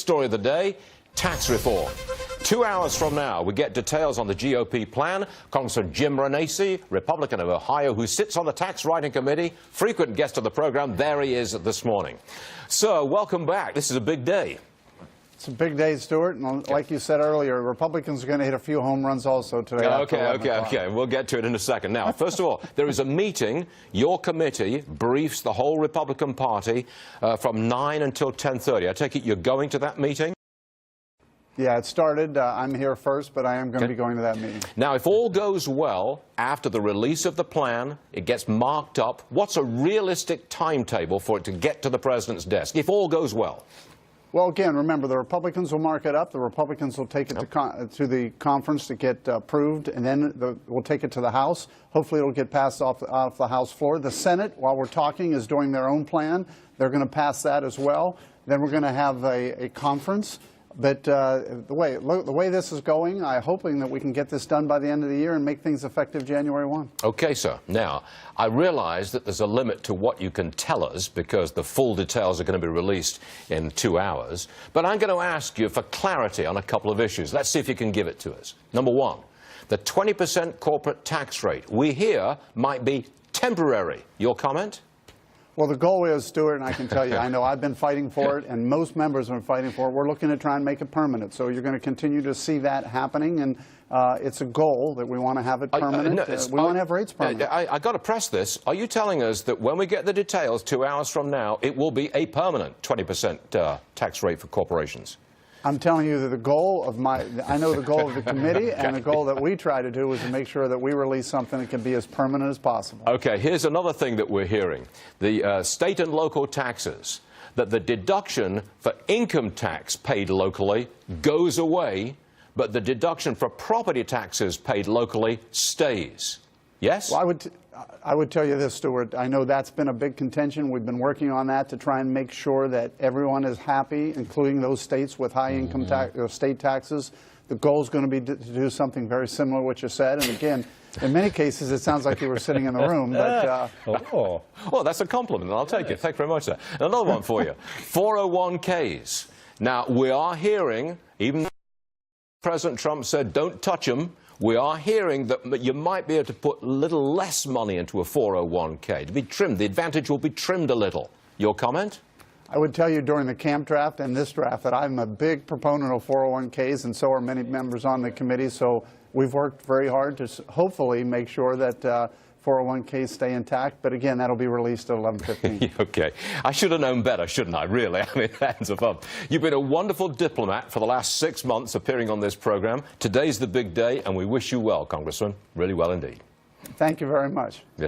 story of the day, tax reform. 2 hours from now, we get details on the GOP plan. Congressman Jim Renacci, Republican of Ohio, who sits on the Tax Writing Committee, frequent guest of the program, there he is this morning. So, welcome back. This is a big day. It's a big day, Stuart, and like you said earlier, Republicans are going to hit a few home runs also today. Okay. We'll get to it in a second. Now, first of all, there is a meeting. Your committee briefs the whole Republican Party from 9 until 10:30. I take it you're going to that meeting? Yeah, it started. I'm here first, but I am going to be going to that meeting. Now, if all goes well, after the release of the plan, it gets marked up. What's a realistic timetable for it to get to the president's desk, if all goes well? Well, again, remember, the Republicans will mark it up. The Republicans will take it to the conference to get approved, and then we'll take it to the House. Hopefully, it'll get passed off the House floor. The Senate, while we're talking, is doing their own plan. They're going to pass that as well. Then we're going to have a conference. But the way this is going, I'm hoping that we can get this done by the end of the year and make things effective January 1. Okay, sir. Now, I realize that there's a limit to what you can tell us because the full details are going to be released in 2 hours. But I'm going to ask you for clarity on a couple of issues. Let's see if you can give it to us. Number one, the 20% corporate tax rate we hear might be temporary. Your comment? Well, the goal is, Stuart, and I can tell you, I know I've been fighting for it, and most members have been fighting for it. We're looking to try and make it permanent. So you're going to continue to see that happening, and it's a goal that we want to have it permanent. We want to have rates permanent. I got to press this. Are you telling us that when we get the details 2 hours from now, it will be a permanent 20% tax rate for corporations? I'm telling you that the goal of I know the goal of the committee and the goal that we try to do is to make sure that we release something that can be as permanent as possible. Okay, here's another thing that we're hearing. The state and local taxes, that the deduction for income tax paid locally goes away, but the deduction for property taxes paid locally stays. Yes? Well, I would tell you this, Stuart. I know that's been a big contention. We've been working on that to try and make sure that everyone is happy, including those states with high income state taxes. The goal is going to be to do something very similar to what you said. And again, in many cases, it sounds like you were sitting in the room. But, Well, that's a compliment. I'll take it. Thank you very much, sir. Another one for you. 401ks. Now, we are hearing, even though President Trump said don't touch them, we are hearing that you might be able to put a little less money into a 401k to be trimmed. The advantage will be trimmed a little. Your comment? I would tell you during the camp draft and this draft that I'm a big proponent of 401ks, and so are many members on the committee. So we've worked very hard to hopefully make sure that 401ks stay intact. But again, that'll be released at 11:15. Okay. I should have known better, shouldn't I, really? I mean, hands above. You've been a wonderful diplomat for the last 6 months appearing on this program. Today's the big day, and we wish you well, Congressman. Really well indeed. Thank you very much.